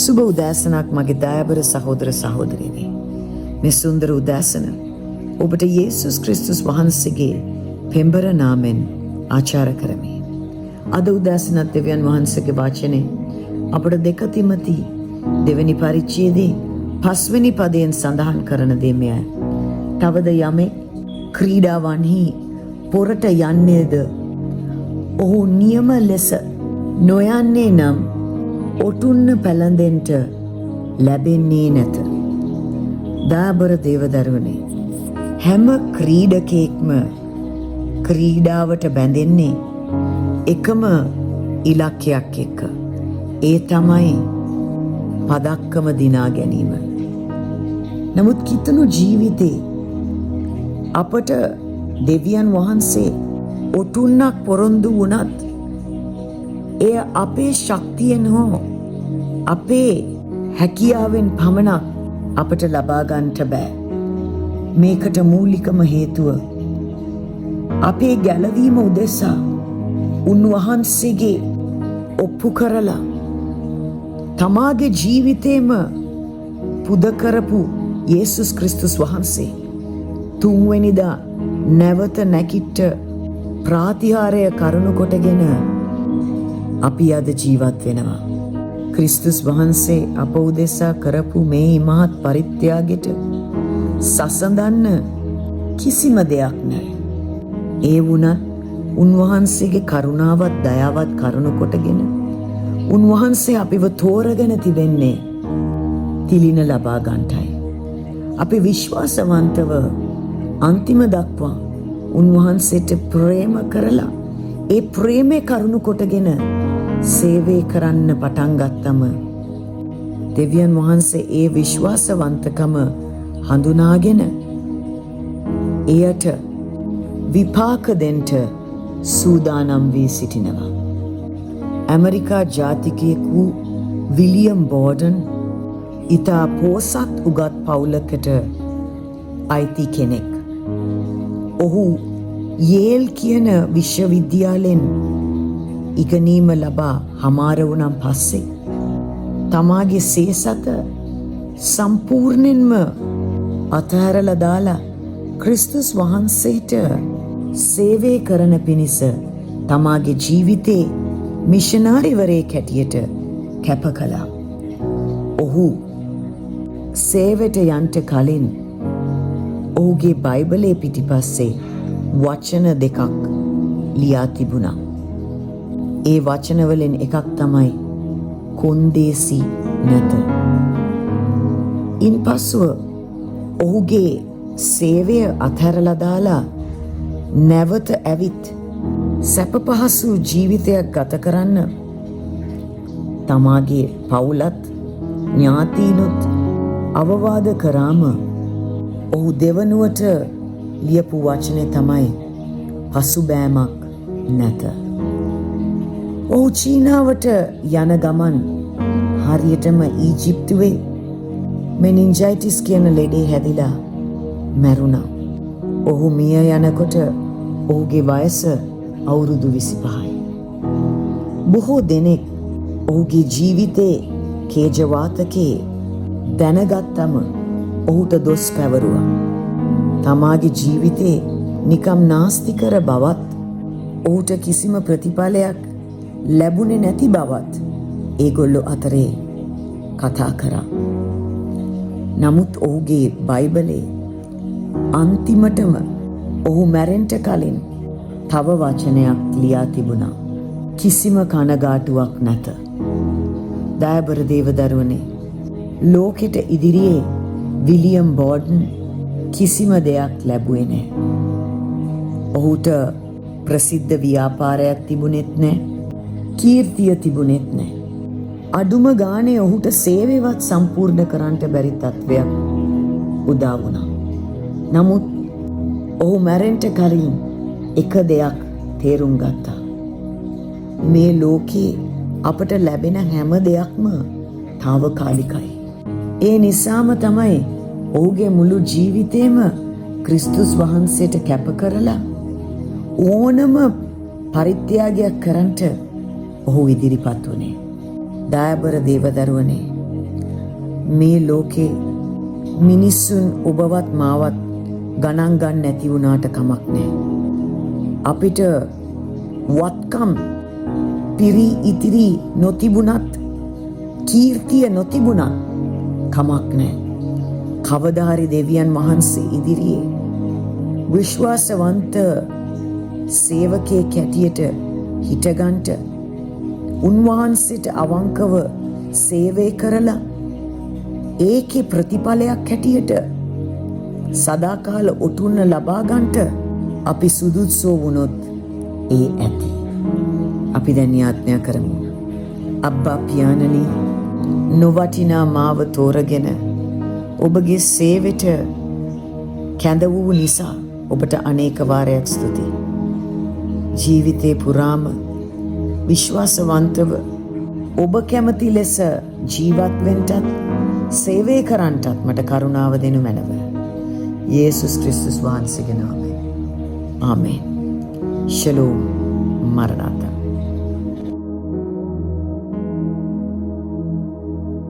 සුබ උදෑසනක් මගේ දයාබර සහෝදර සහෝදරියනි. මේ සුන්දර උදෑසන ඔබට යේසුස් ක්‍රිස්තුස් වහන්සේගේ පෙම්බර නාමෙන් ආචාර කරමි. අද උදෑසනත් දෙවියන් වහන්සේගේ වචනේ අපට 2 තිමෝති දෙවෙනි පරිච්ඡේදයේ 5 වෙනි පදයෙන් සඳහන් කරන දේ මෙයයි. තවද යමෙක් ක්‍රීඩාවන්හි පොරට යන්නේද ඔහු නියම ලෙස නොයන්නේ නම් ඔටුන්න පැළඳෙන්ට ලැබෙන්නේ නැත. දාබර දේවදරුවනේ, හැම ක්‍රීඩකයෙක්ම ක්‍රීඩාවට බැඳෙන්නේ එකම ඉලක්කයක් එක්ක. ඒ තමයි පදක්කම දිනා ගැනීම. නමුත් කිතුණු ජීවිතේ අපට දෙවියන් වහන්සේ ඔටුන්නක් පොරොන්දු වුණත් එය අපේ ශක්තියෙන් හෝ අපේ හැකියාවෙන් පමණක් අපට ලබා ගන්නට බෑ. මේකට මූලිකම හේතුව අපේ ගැලවීම උදෙසා උන්වහන්සේගේ ඔප්පු කරලා තමාගේ ජීවිතේම පුද කරපු යේසුස් ක්‍රිස්තුස් වහන්සේ තුන්වෙනිදා නැවත නැකිට ප්‍රාතිහාරය කරුණු කොටගෙන අපි අද ජීවත් වෙනවා. ක්‍රිස්තුස් වහන්සේ අප උදෙසා කරපු මේ මහත් පරිත්‍යාගයට සසඳන්න කිසිම දෙයක් නැහැ. ඒ වුණත් උන්වහන්සේගේ කරුණාවත් දයාවත් කරුණු කොටගෙන උන්වහන්සේ අපිව තෝරගෙන තිබෙන්නේ තිලින ලබා ගන්නටයි. අපි විශ්වාසවන්තව අන්තිම දක්වා උන්වහන්සේට ප්‍රේම කරලා ඒ ප්‍රේමේ කරුණු කොටගෙන සේවය කරන්න පටන් ගත්තම දෙවියන් වහන්සේ ඒ විශ්වාසවන්තකම හඳුනාගෙන එයට විපාක දෙන්න සූදානම් වී සිටිනවා. ඇමරිකා ජාතිකයෙකු විලියම් බෝඩන් ඉතා පෝසත් උගත් පවුලකට අයිති කෙනෙක්. ඔහු යේල් කියන විශ්වවිද්‍යාලයෙන් ඉගෙනීම ලබා හමාර වුණන් පස්සේ තමාගේ සේසත සම්පූර්ණයෙන්ම අතහැරලා දාලා ක්‍රිස්තුස් වහන්සේට සේවය කරන පිණිස තමාගේ ජීවිතේ මිෂනාරිවරයෙක් හැටියට කැප කළා. ඔහු සේවයට යන්ට කලින් ඔහුගේ බයිබලයේ පිටිපස්සේ වචන 2ක් ලියා තිබුණා. ඒ වචනවලින් එකක් තමයි කොන්දේසි නැත. ඉන්පසුව ඔහුගේ සේවය අත්හැරලා දාලා නැවත ඇවිත් සැප පහසු ජීවිතයක් ගත කරන්න තමාගේ පවුලත් ඥාතීනුත් අවවාද කරාම ඔහු දෙවනුවට ලියපු වචනේ තමයි පසුබෑමක් නැත. ඔහු චීනාවට යන ගමන් හරියටම ඊජිප්තුවේ මෙනින්ජයිටිස් කියන ලෙඩේ හැදිලා මැරුණා. ඔහු මිය යනකොට ඔහුගේ වයස අවුරුදු 25යි. බොහෝ දෙනෙක් ඔහුගේ ජීවිතේ කේජවාතකේ දැනගත්තම ඔහුට දොස් පැවරුවා. තමාගේ ජීවිතේ නිකම් නාස්ති කර බවත් ඔහුට කිසිම ප්‍රතිඵලයක් ලැබුණේ නැති බවත් ඒගොල්ලෝ අතරේ කතා කරා. නමුත් ඔහුගේ බයිබලේ අන්තිමටම ඔහු මැරෙන්න කලින් තව වචනයක් ලියා තිබුණා. කිසිම කනගාටුවක් නැත. දයාබර දේවදරුවනේ, ලෝකෙට ඉදිරියේ විලියම් බෝඩන් කිසිම දෙයක් ලැබුවේ නැහැ. ඔහුට ප්‍රසිද්ධ ව්‍යාපාරයක් තිබුණෙත් නැහැ. කීර්තිය තිබුණෙත් නැහැ. අඩුම ගානේ ඔහුට සේවයවත් සම්පූර්ණ කරන්නට බැරි තත්වයක් උදා වුණා. නමුත් ඔහු මැරෙන්න කලින් එක දෙයක් තේරුම් ගත්තා. මේ ලෝකේ අපට ලැබෙන හැම දෙයක්ම తాවකාලිකයි. ඒ නිසාම තමයි ඔහුගේ මුළු ජීවිතේම ක්‍රිස්තුස් වහන්සේට කැප කරලා ඕනම පරිත්‍යාගයක් කරන්නට ඔහු ඉදිරිපත් වුණේ. දයාබර දේවදරුවනේ, මේ ලෝකේ මිනිස්සුන් ඔබවත් මාවත් ගණන් ගන්න නැති වුණාට කමක් නැහැ. අපිට වත්කම් පිරි ඉතිරි නොතිබුණත් කීර්තිය නොතිබුණත් කමක් නැහැ. කවදා හරි දෙවියන් වහන්සේ ඉදිරියේ විශ්වාසවන්ත සේවකයෙක් හැටියට හිටගන්ට උන්වහන්සේට අවංකව සේවය කරලා ඒකේ ප්‍රතිඵලයක් හැටියට සදාකාල ඔටුන්න ලබා ගන්නට අපි සුදුසු වුණොත් ඒ ඇති. අපි දැන් යාඥා කරමු. අබ්බා පියාණනි, නොවටිනා මාව තෝරගෙන ඔබගේ සේවෙට කැඳ වූ නිසා ඔබට අනේක වාරයක් ස්තුතියි. ජීවිතේ පුරාම විශ්වාසවන්තව ඔබ කැමති ලෙස ජීවත් වෙන්නටත් සේවය කරන්නටත් මට කරුණාව දෙනු මැනව. යේසුස් ක්‍රිස්තුස් වහන්සේගේ නාමයෙන්. ආමේන්. ශලෝම්. මරණාතා.